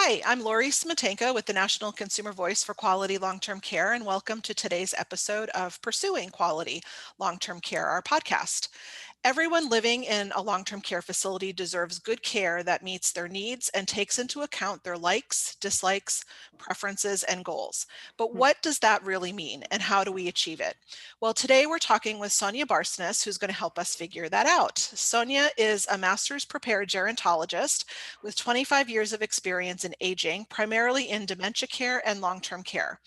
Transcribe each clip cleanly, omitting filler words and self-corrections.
Hi, I'm Lori Smetanka with the National Consumer Voice for Quality Long-Term Care, and welcome to today's episode of Pursuing Quality Long-Term Care, our podcast. Everyone living in a long-term care facility deserves good care that meets their needs and takes into account their likes, dislikes, preferences, and goals. But what does that really mean, and how do we achieve it? Well, today we're talking with Sonya Barsness, who's going to help us figure that out. Sonya is a Masters-prepared Gerontologist with 25 years of experience in aging, primarily in dementia care and long-term care.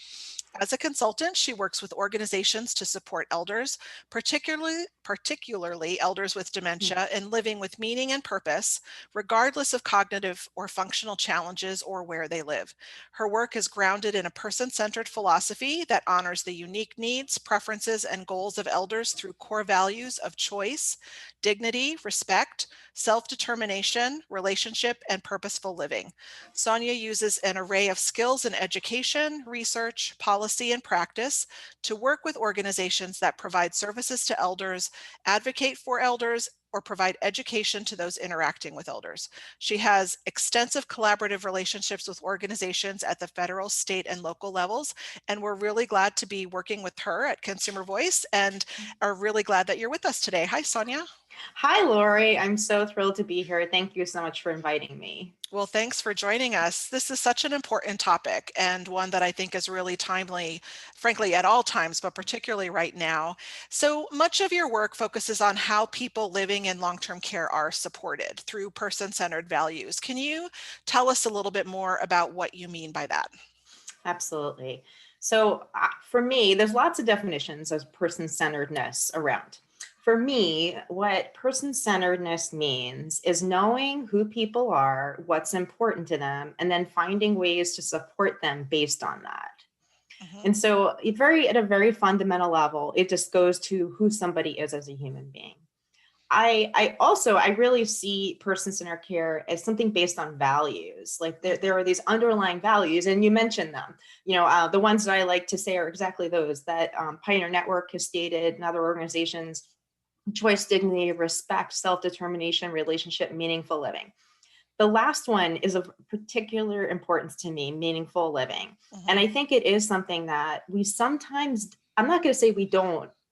As a consultant, she works with organizations to support elders, particularly elders with dementia, in living with meaning and purpose, regardless of cognitive or functional challenges or where they live. Her work is grounded in a person-centered philosophy that honors the unique needs, preferences, and goals of elders through core values of choice, dignity, respect, self-determination, relationship, and purposeful living. Sonya uses an array of skills in education, research, policy, and practice to work with organizations that provide services to elders, advocate for elders, or provide education to those interacting with elders. She has extensive collaborative relationships with organizations at the federal, state, and local levels, and we're really glad to be working with her at Consumer Voice and are really glad that you're with us today. Hi, Sonya. Hi, Lori. I'm so thrilled to be here. Thank you so much for inviting me. Well, thanks for joining us. This is such an important topic and one that I think is really timely, frankly, at all times, but particularly right now. So much of your work focuses on how people living in long-term care are supported through person-centered values. Can you tell us a little bit more about what you mean by that? Absolutely. So, for me, there's lots of definitions of person-centeredness around. For me, what person-centeredness means is knowing who people are, what's important to them, and then finding ways to support them based on that. And so, at a very fundamental level, it just goes to who somebody is as a human being. I really see person-centered care as something based on values. Like there are these underlying values, and you mentioned them. The ones that I like to say are exactly those that Pioneer Network has stated, and other organizations: choice, dignity, respect, self-determination, relationship, meaningful living. The last one is of particular importance to me: meaningful living. And I think it is something that we sometimes, I'm not going to say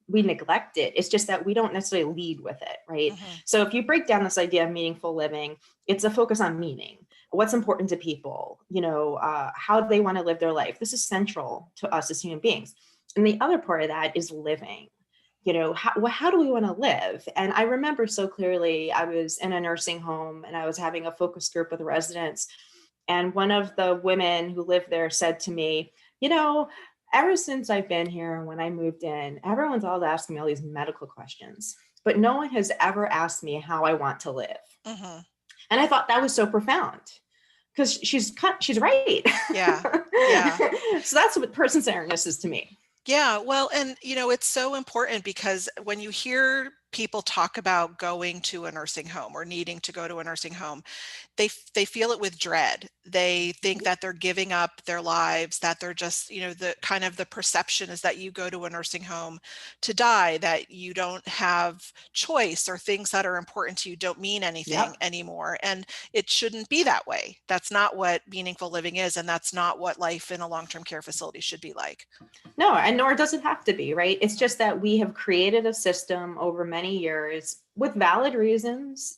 we neglect it. It's just that we don't necessarily lead with it, right? So if you break down this idea of meaningful living, it's a focus on meaning. What's important to people, how do they want to live their life? This is central to us as human beings. And the other part of that is living. How do we want to live? And I remember so clearly, I was in a nursing home and I was having a focus group with residents. And one of the women who lived there said to me, ever since I've been here and when I moved in, everyone's always asking me all these medical questions, but no one has ever asked me how I want to live. And I thought that was so profound, because she's right. Yeah. Yeah. So that's what person-centeredness is to me. Yeah, well, and it's so important because when you hear people talk about going to a nursing home or needing to go to a nursing home, they feel it with dread. They think that they're giving up their lives, that they're just, the kind of the perception is that you go to a nursing home to die, that you don't have choice, or things that are important to you don't mean anything anymore. And it shouldn't be that way. That's not what meaningful living is, and that's not what life in a long-term care facility should be like. No, and nor does it have to be, right? It's just that we have created a system over many years with valid reasons,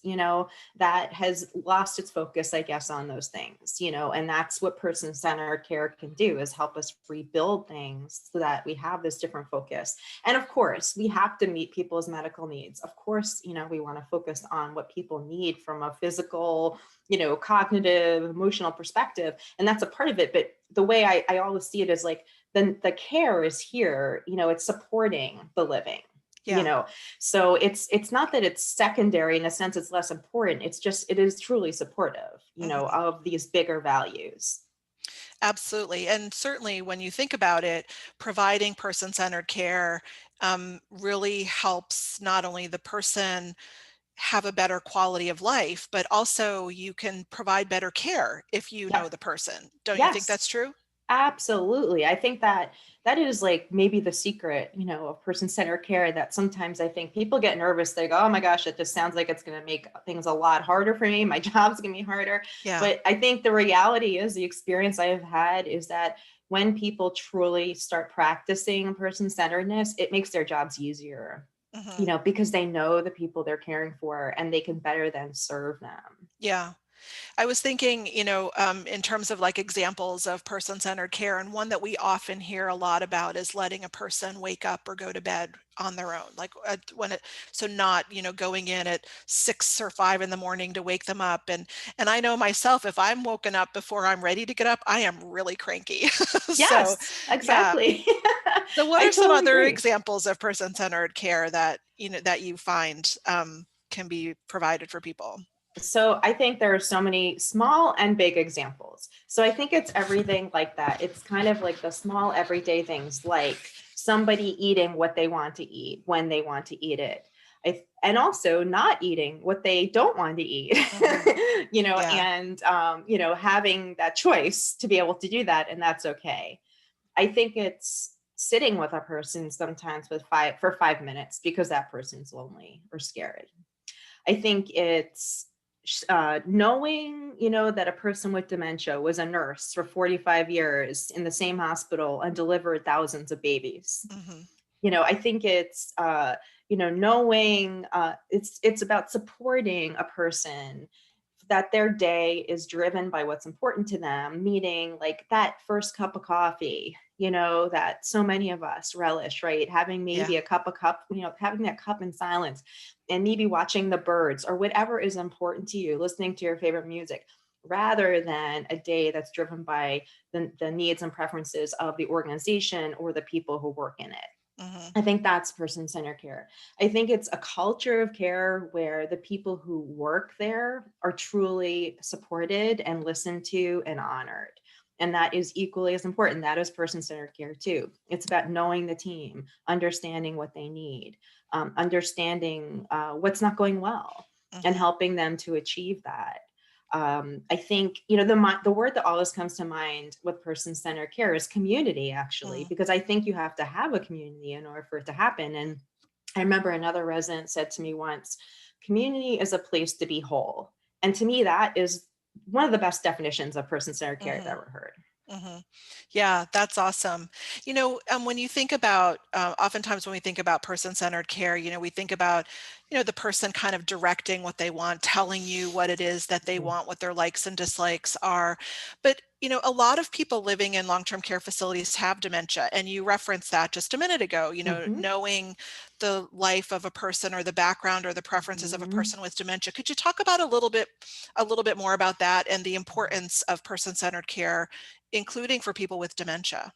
that has lost its focus, I guess, on those things, and that's what person-centered care can do, is help us rebuild things so that we have this different focus. And of course, we have to meet people's medical needs. Of course, we want to focus on what people need from a physical, cognitive, emotional perspective. And that's a part of it. But the way I always see it is like, the care is here, it's supporting the living. So it's not that it's secondary in a sense, it's less important. It's just, it is truly supportive, of these bigger values. Absolutely. And certainly when you think about it, providing person-centered care really helps not only the person have a better quality of life, but also you can provide better care if you know the person. Don't you think Yes. that's true? Absolutely. I think that that is like maybe the secret, of person-centered care, that sometimes I think people get nervous. They go, oh my gosh, it just sounds like it's going to make things a lot harder for me. My job's going to be harder. Yeah. But I think the reality is, the experience I have had is that when people truly start practicing person-centeredness, it makes their jobs easier, Hmm. because they know the people they're caring for and they can better then serve them. Yeah. I was thinking, in terms of like examples of person-centered care, and one that we often hear a lot about is letting a person wake up or go to bed on their own, like so not, going in at 6 or 5 in the morning to wake them up. And I know myself, if I'm woken up before I'm ready to get up, I am really cranky. So, Yes, yeah. exactly. So what I are some totally other agree. examples of person-centered care that, that you find can be provided for people? So I think there are so many small and big examples. So I think it's everything like that. It's kind of like the small everyday things, like somebody eating what they want to eat when they want to eat it. And also not eating what they don't want to eat, Hmm. Yeah. having that choice to be able to do that. And that's okay. I think it's sitting with a person sometimes for 5 minutes because that person's lonely or scared. I think it's knowing, that a person with dementia was a nurse for 45 years in the same hospital and delivered thousands of babies. Hmm. I think it's, knowing, it's about supporting a person, that their day is driven by what's important to them, meaning like that first cup of coffee, that so many of us relish, right? Having Yeah. maybe having that cup in silence, and maybe watching the birds or whatever is important to you, listening to your favorite music, rather than a day that's driven by the needs and preferences of the organization or the people who work in it. Hmm. I think that's person-centered care. I think it's a culture of care where the people who work there are truly supported and listened to and honored. And that is equally as important. That is person-centered care too. It's about knowing the team, understanding what they need, understanding what's not going well, and Hmm. helping them to achieve that. I think, the word that always comes to mind with person-centered care is community, actually, Mm. because I think you have to have a community in order for it to happen. And I remember another resident said to me once, community is a place to be whole. And to me, that is one of the best definitions of person-centered care I've Hmm. ever heard. Hmm. Yeah, that's awesome. When you think about, oftentimes when we think about person-centered care, we think about, the person kind of directing what they want, telling you what it is that they Mhm. want, what their likes and dislikes are. But, a lot of people living in long-term care facilities have dementia. And you referenced that just a minute ago, Mhm. knowing the life of a person or the background or the preferences of a Mhm. person with dementia. Could you talk about a little bit more about that and the importance of person-centered care, including for people with dementia?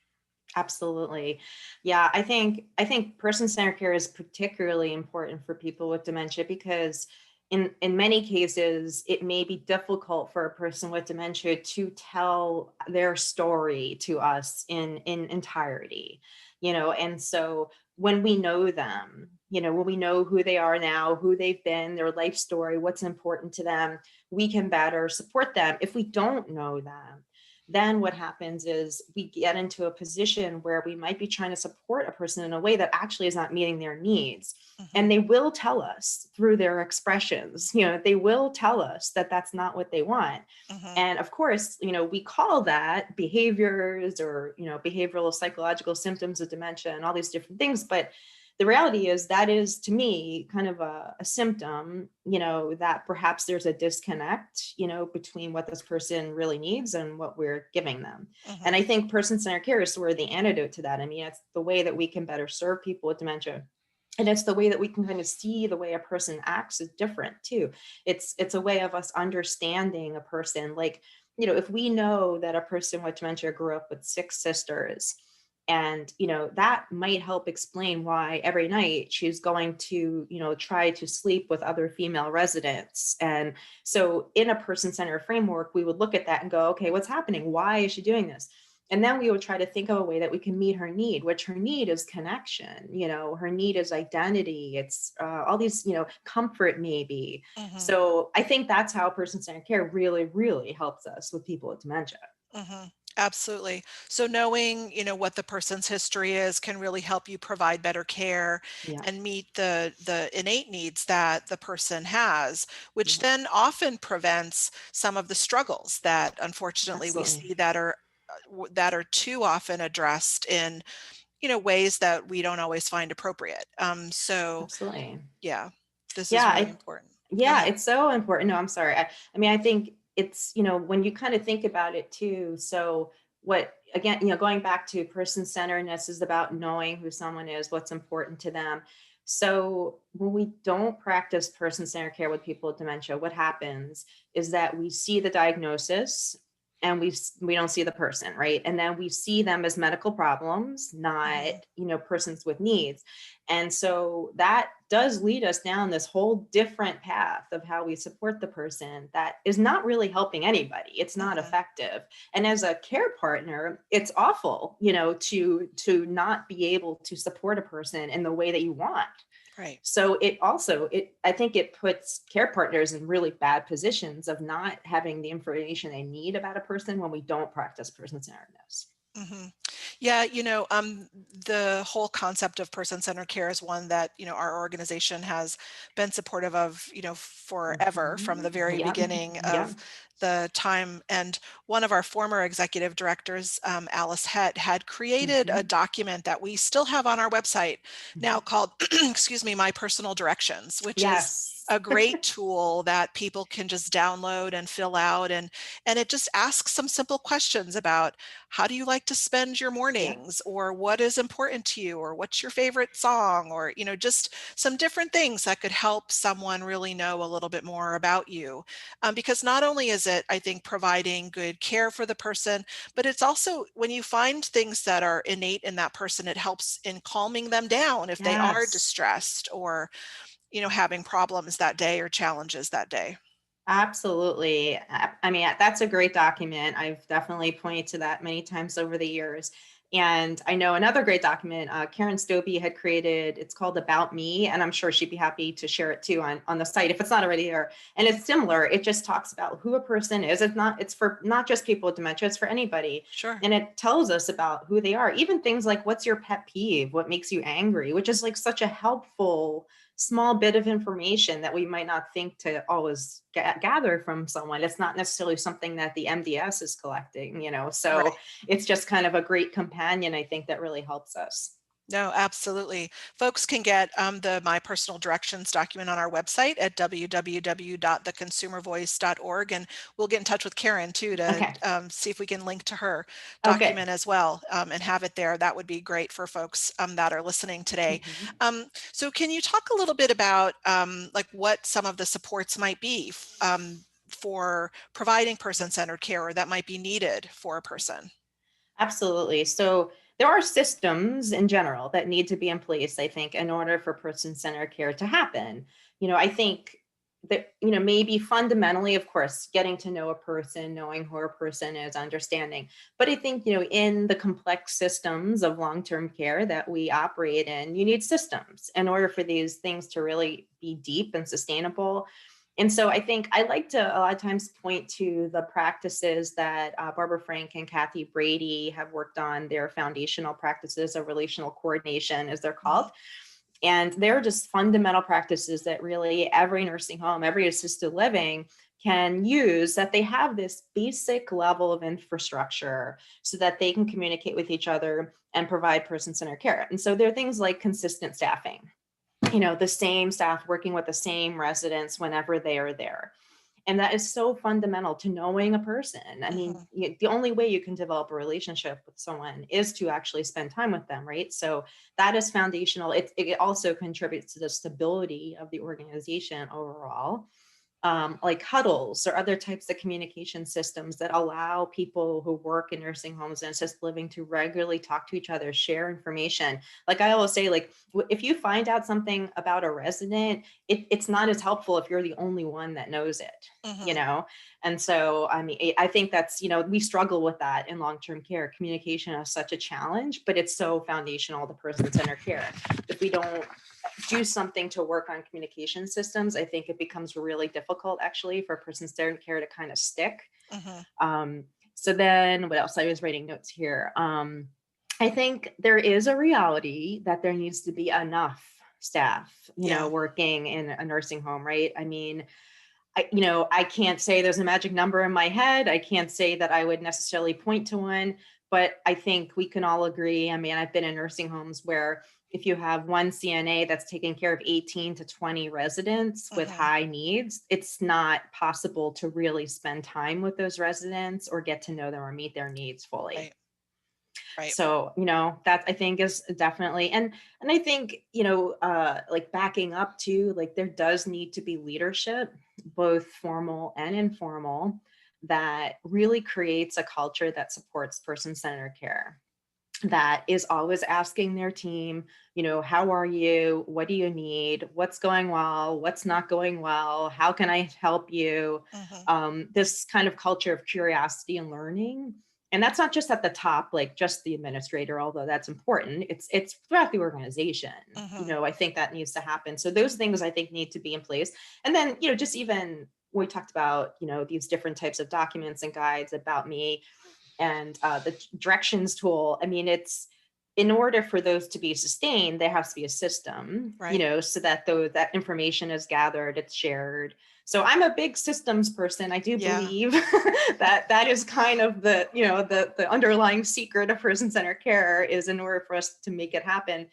Absolutely. Yeah, I think person-centered care is particularly important for people with dementia because in many cases it may be difficult for a person with dementia to tell their story to us in entirety. And so when we know them, when we know who they are now, who they've been, their life story, what's important to them, we can better support them. If we don't know them, then what happens is we get into a position where we might be trying to support a person in a way that actually is not meeting their needs. Hmm. And they will tell us through their expressions, they will tell us that that's not what they want. Hmm. And of course, we call that behaviors or, behavioral psychological symptoms of dementia and all these different things. But the reality is that is, to me, kind of a symptom, that perhaps there's a disconnect, between what this person really needs and what we're giving them. And Hmm. I think person-centered care is sort of the antidote to that. I mean, it's the way that we can better serve people with dementia. And it's the way that we can kind of see the way a person acts is different too. It's a way of us understanding a person. Like, if we know that a person with dementia grew up with 6 sisters, and that might help explain why every night she's going to try to sleep with other female residents. And so in a person-centered framework, we would look at that and go, okay, what's happening? Why is she doing this? And then we would try to think of a way that we can meet her need, which her need is connection, her need is identity, it's all these, comfort maybe. Hmm. So I think that's how person-centered care really, really helps us with people with dementia. Hmm. Absolutely. So knowing, what the person's history is can really help you provide better care Yeah, and meet the innate needs that the person has, which yeah, then often prevents some of the struggles that unfortunately we absolutely. see that are too often addressed in, ways that we don't always find appropriate. So Absolutely. yeah, this is Yeah, really important. Go yeah, ahead. it's so important. No, I'm sorry. I mean, I think it's, when you kind of think about it too. So what, again, going back to person-centeredness is about knowing who someone is, what's important to them. So when we don't practice person-centered care with people with dementia, what happens is that we see the diagnosis and we don't see the person, right? And then we see them as medical problems, not, Mhm. persons with needs. And so that does lead us down this whole different path of how we support the person that is not really helping anybody. It's not Mhm. effective. And as a care partner, it's awful, to not be able to support a person in the way that you want. Right. So it I think it puts care partners in really bad positions of not having the information they need about a person when we don't practice person-centeredness. Mhm. Yeah, the whole concept of person-centered care is one that, our organization has been supportive of, forever from the Mhm. very Yep. beginning of Yep. the time. And one of our former executive directors, Alice Hett, had created a Mhm. document that we still have on our website now called, excuse me, My Personal Directions, which is Yes. a great tool that people can just download and fill out. And it just asks some simple questions about how do you like to spend your Yeah. mornings, or what is important to you, or what's your favorite song, or just some different things that could help someone really know a little bit more about you. Because not only is it, I think, providing good care for the person, but it's also, when you find things that are innate in that person, it helps in calming them down if they are Yes. distressed or having problems that day or challenges that day. Absolutely. I mean, that's a great document. I've definitely pointed to that many times over the years. And I know another great document, Karen Stobie had created, it's called About Me, and I'm sure she'd be happy to share it too on the site if it's not already there. And it's similar. It just talks about who a person is. It's for not just people with dementia, it's for anybody. Sure. And it tells us about who they are. Even things like what's your pet peeve, what makes you angry, which is like such a helpful small bit of information that we might not think to always gather from someone. It's not necessarily something that the MDS is collecting, so Right. it's just kind of a great companion, I think, that really helps us. No, absolutely. Folks can get the My Personal Directions document on our website at www.theconsumervoice.org, and we'll get in touch with Karen too to Okay. see if we can link to her Oh, good. document as well, and have it there. That would be great for folks that are listening today. Mhm. So can you talk a little bit about like what some of the supports might be for providing person-centered care, or that might be needed for a person? Absolutely. So there are systems in general that need to be in place, I think, in order for person-centered care to happen. I think that, maybe fundamentally, of course, getting to know a person, knowing who a person is, understanding. But I think, in the complex systems of long-term care that we operate in, you need systems in order for these things to really be deep and sustainable. And so I think I like to a lot of times point to the practices that Barbara Frank and Kathy Brady have worked on, their foundational practices of relational coordination, as they're called. Mhm. And they're just fundamental practices that really every nursing home, every assisted living can use, that they have this basic level of infrastructure so that they can communicate with each other and provide person-centered care. And so there are things like consistent staffing, the same staff working with the same residents whenever they are there. And that is so fundamental to knowing a person. I mean, Mhm. the only way you can develop a relationship with someone is to actually spend time with them, right? So that is foundational. It also contributes to the stability of the organization overall. Like huddles or other types of communication systems that allow people who work in nursing homes and assisted living to regularly talk to each other, share information. Like I always say, like if you find out something about a resident, it's not as helpful if you're the only one that knows it, you Mhm. know? And so, I mean, I think that's, we struggle with that in long-term care. Communication is such a challenge, but it's so foundational to person-centered care. If we don't do something to work on communication systems, I think it becomes really difficult actually for person-centered care to kind of stick. Mhm. Um, So then what else? I was writing notes here. I think there is a reality that there needs to be enough staff, Yeah. working in a nursing home, right? I mean, I can't say there's a magic number in my head. I can't say that I would necessarily point to one, but I think we can all agree. I mean, I've been in nursing homes where if you have one CNA that's taking care of 18 to 20 residents with Hmm. high needs, it's not possible to really spend time with those residents or get to know them or meet their needs fully. Right. Right. So, that I think is definitely, and I think, like backing up to, like, there does need to be leadership, both formal and informal, that really creates a culture that supports person-centered care, that is always asking their team, how are you? What do you need? What's going well? What's not going well? How can I help you? Hmm. This kind of culture of curiosity and learning. And that's not just at the top, like just the administrator, although that's important. It's throughout the organization. Hmm. I think that needs to happen. So those things I think need to be in place. And then, just even we talked about, these different types of documents and guides about me, and the directions tool. I mean, it's in order for those to be sustained, there has to be a system, Right. so that that information is gathered, it's shared. So I'm a big systems person. I do Yeah. believe that is kind of the underlying secret of person-centered care, is in order for us to make it happen.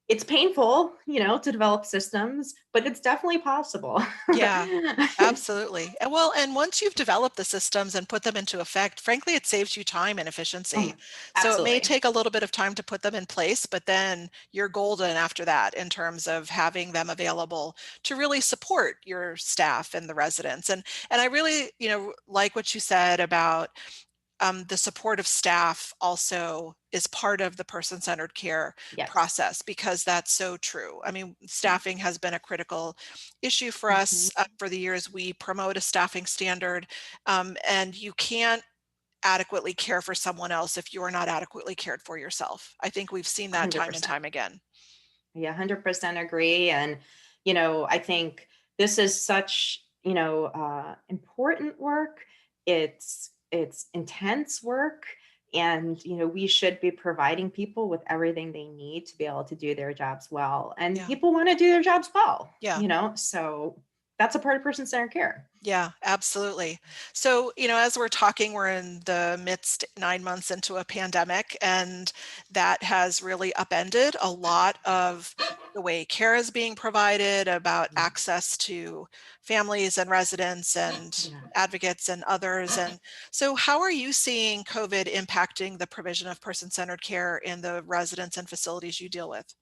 It's painful, to develop systems, but it's definitely possible. Yeah, absolutely. And well, and once you've developed the systems and put them into effect, frankly, it saves you time and efficiency. So it may Absolutely. take a little bit of time to put them in place, but then you're golden after that in terms of having them available to really support your staff and the residents. And I really, like what you said about the support of staff also is part of the person-centered care Yes. process, because that's so true. I mean, staffing has been a critical issue for Mhm. us for the years. We promote a staffing standard, and you can't adequately care for someone else if you are not adequately cared for yourself. I think we've seen that time and 100%. time again. Yeah, 100% agree. And, I think this is such, important work. It's intense work. And, we should be providing people with everything they need to be able to do their jobs well. And Yeah. people want to do their jobs well, Yeah. so that's a part of person-centered care. Yeah, absolutely. So, as we're talking, we're in the midst 9 months into a pandemic, and that has really upended a lot of the way care is being provided, about access to families and residents and Yeah. advocates and others. And so, how are you seeing COVID impacting the provision of person-centered care in the residents and facilities you deal with?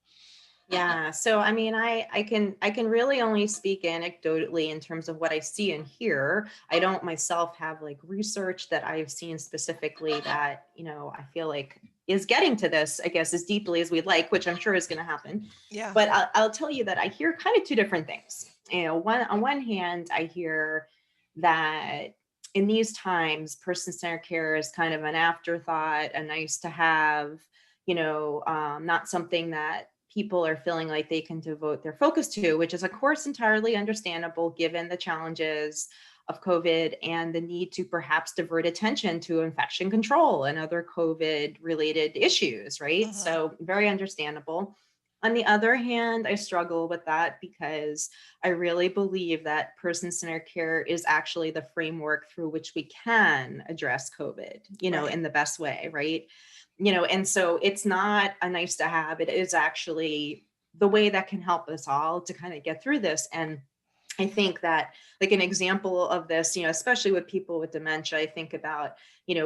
Yeah. So I mean, I can really only speak anecdotally in terms of what I see and hear. I don't myself have like research that I've seen specifically that, I feel like is getting to this, I guess, as deeply as we'd like, which I'm sure is going to happen. Yeah. But I'll tell you that I hear kind of two different things. On one hand, I hear that in these times, person-centered care is kind of an afterthought, a nice to have, not something that people are feeling like they can devote their focus to, which is, of course, entirely understandable given the challenges of COVID and the need to perhaps divert attention to infection control and other COVID related issues, right? Hmm. So, very understandable. On the other hand, I struggle with that because I really believe that person-centered care is actually the framework through which we can address COVID, Right. in the best way, right? And so it's not a nice to have, it is actually the way that can help us all to kind of get through this. And I think that, like, an example of this, especially with people with dementia, I think about,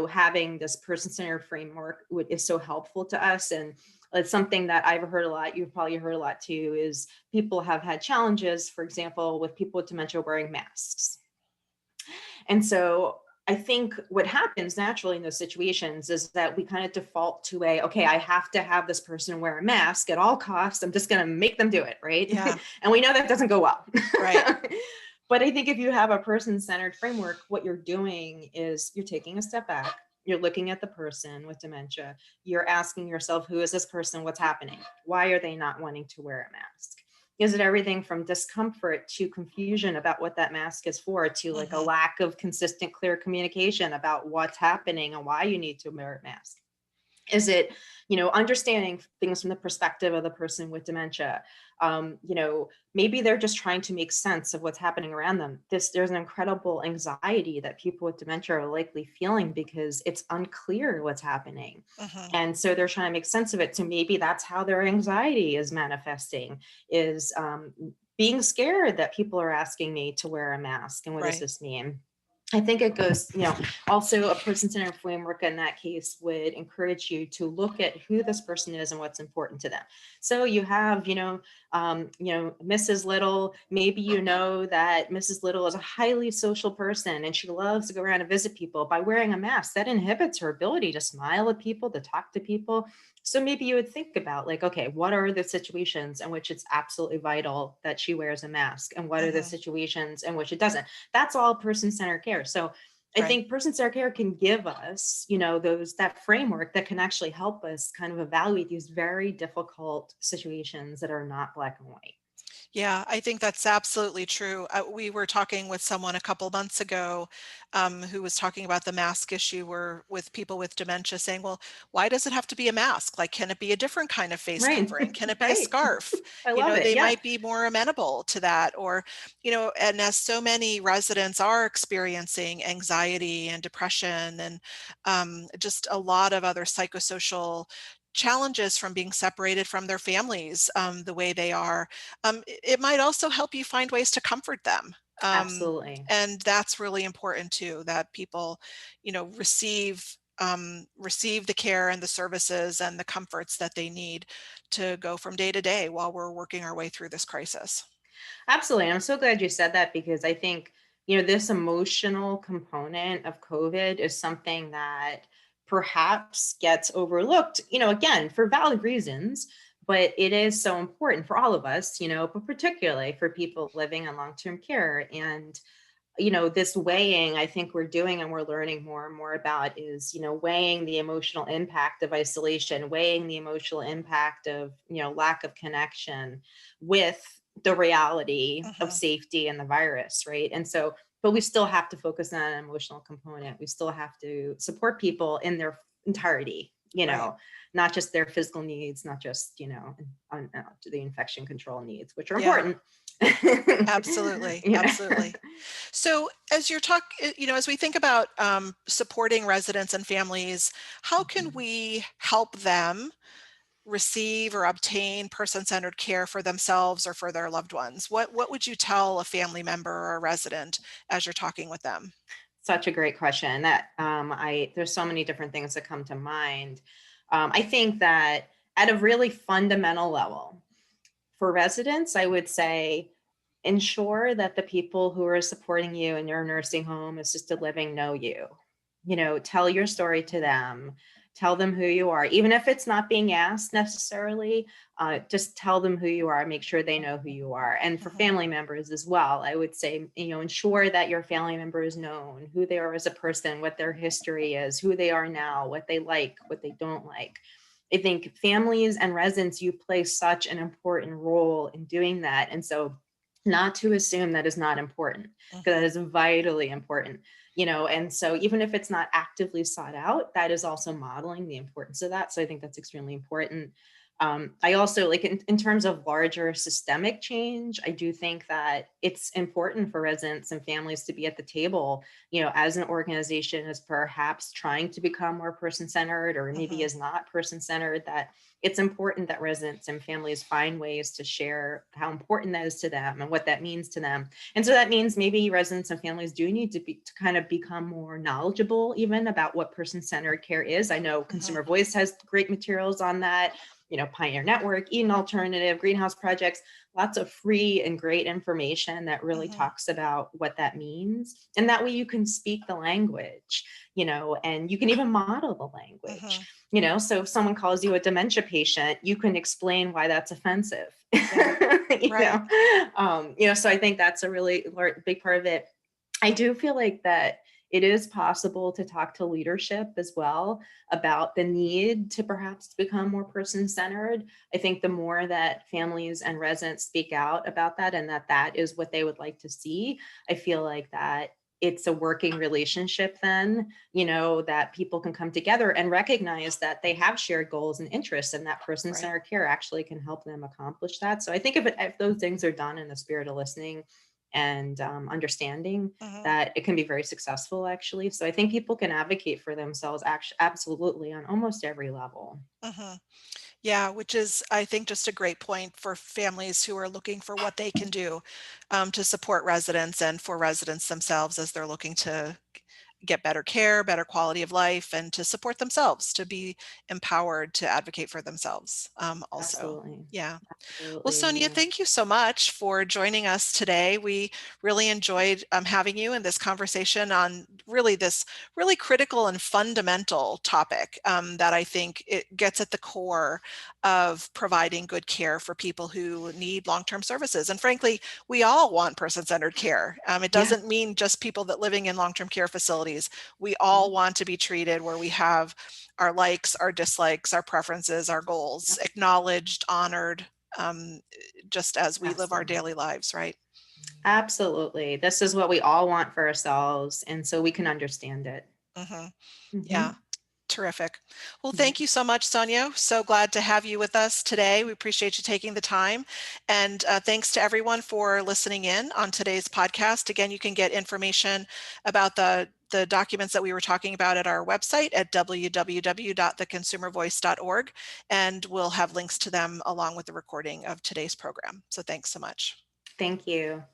having this person-centered framework is so helpful to us. And it's something that I've heard a lot, you've probably heard a lot too, is people have had challenges, for example, with people with dementia wearing masks. And so I think what happens naturally in those situations is that we kind of default to okay, I have to have this person wear a mask at all costs. I'm just going to make them do it, right? Yeah. And we know that doesn't go well. Right. But I think if you have a person-centered framework, what you're doing is you're taking a step back. You're looking at the person with dementia. You're asking yourself, who is this person? What's happening? Why are they not wanting to wear a mask? Is it everything from discomfort to confusion about what that mask is for, to like a lack of consistent, clear communication about what's happening and why you need to wear a mask? Is it, understanding things from the perspective of the person with dementia? Maybe they're just trying to make sense of what's happening around them. There's an incredible anxiety that people with dementia are likely feeling because it's unclear what's happening. And so they're trying to make sense of it. So maybe that's how their anxiety is manifesting, is being scared that people are asking me to wear a mask. And what does Right. this mean? I think it goes, also a person-centered framework in that case would encourage you to look at who this person is and what's important to them. So you have, Mrs. Little, maybe you know that Mrs. Little is a highly social person and she loves to go around and visit people. By wearing a mask, that inhibits her ability to smile at people, to talk to people. So maybe you would think about like, okay, what are the situations in which it's absolutely vital that she wears a mask? And what are the situations in which it doesn't? That's all person-centered care. So I think person-centered care can give us, that framework that can actually help us kind of evaluate these very difficult situations that are not black and white. Yeah, I think that's absolutely true. We were talking with someone a couple months ago who was talking about the mask issue where with people with dementia saying, well, why does it have to be a mask? Like, can it be a different kind of face Right. covering? Can it be a Right. scarf? I love it. They Yeah. might be more amenable to that. Or, and as so many residents are experiencing anxiety and depression and just a lot of other psychosocial challenges from being separated from their families the way they are, it might also help you find ways to comfort them. Absolutely. And that's really important too, that people, receive the care and the services and the comforts that they need to go from day to day while we're working our way through this crisis. Absolutely. And I'm so glad you said that, because I think, this emotional component of COVID is something that perhaps gets overlooked, again, for valid reasons, but it is so important for all of us, but particularly for people living in long-term care. And, this weighing I think we're doing and we're learning more and more about is, weighing the emotional impact of isolation, weighing the emotional impact of, lack of connection with the reality of Mhm. safety and the virus, right? And so, but we still have to focus on an emotional component. We still have to support people in their entirety, Right. not just their physical needs, not just, the infection control needs, which are Yeah, important. absolutely. Yeah. Absolutely. So as you're as we think about supporting residents and families, how can Mhm. we help them receive or obtain person-centered care for themselves or for their loved ones? What would you tell a family member or a resident as you're talking with them? Such a great question. That there's so many different things that come to mind. I think that at a really fundamental level, for residents, I would say ensure that the people who are supporting you in your nursing home, assisted living know you. Tell your story to them, tell them who you are, even if it's not being asked necessarily. Just tell them who you are, make sure they know who you are. And for Mhm. family members as well, I would say, ensure that your family member is known, who they are as a person, what their history is, who they are now, what they like, what they don't like. I think families and residents, you play such an important role in doing that. And so not to assume that is not important, because that Mhm. is vitally important. And so even if it's not actively sought out, that is also modeling the importance of that. So I think that's extremely important. I also like in terms of larger systemic change, I do think that it's important for residents and families to be at the table, as an organization is perhaps trying to become more person-centered, or maybe Mhm. is not person-centered, that it's important that residents and families find ways to share how important that is to them and what that means to them. And so that means maybe residents and families do need to kind of become more knowledgeable even about what person-centered care is. I know Mhm. Consumer Voice has great materials on that, Pioneer Network, Eden Alternative, Greenhouse Projects, lots of free and great information that really Mhm. talks about what that means. And that way you can speak the language, and you can even model the language. Mhm. So if someone calls you a dementia patient, you can explain why that's offensive. Yeah. Right. So I think that's a really big part of it. I do feel like that it is possible to talk to leadership as well about the need to perhaps become more person-centered. I think the more that families and residents speak out about that and that is what they would like to see, I feel like that it's a working relationship then, that people can come together and recognize that they have shared goals and interests, and that Right. person-centered care actually can help them accomplish that. So I think if those things are done in the spirit of listening and understanding, Mhm. that it can be very successful actually. So I think people can advocate for themselves absolutely on almost every level. Mhm. Yeah, which is, I think, just a great point for families who are looking for what they can do to support residents and for residents themselves as they're looking to get better care, better quality of life, and to support themselves, to be empowered to advocate for themselves also. Absolutely. Yeah. Well, Absolutely. Sonia, Yeah. thank you so much for joining us today. We really enjoyed having you in this conversation on really this really critical and fundamental topic that I think it gets at the core of providing good care for people who need long-term services. And frankly, we all want person-centered care. It Yeah. doesn't mean just people that living in long-term care facilities. We Yeah. all want to be treated where we have our likes, our dislikes, our preferences, our Yeah. goals acknowledged, honored, um, just as we live our Absolutely. daily lives, right? Absolutely. This is what we all want for ourselves. And so we can understand it. Hmm. Yeah, Hmm. terrific. Well, Yeah. thank you so much, Sonia. So glad to have you with us today. We appreciate you taking the time. And thanks to everyone for listening in on today's podcast. Again, you can get information about the documents that we were talking about at our website at www.theconsumervoice.org. And we'll have links to them along with the recording of today's program. So thanks so much. Thank you.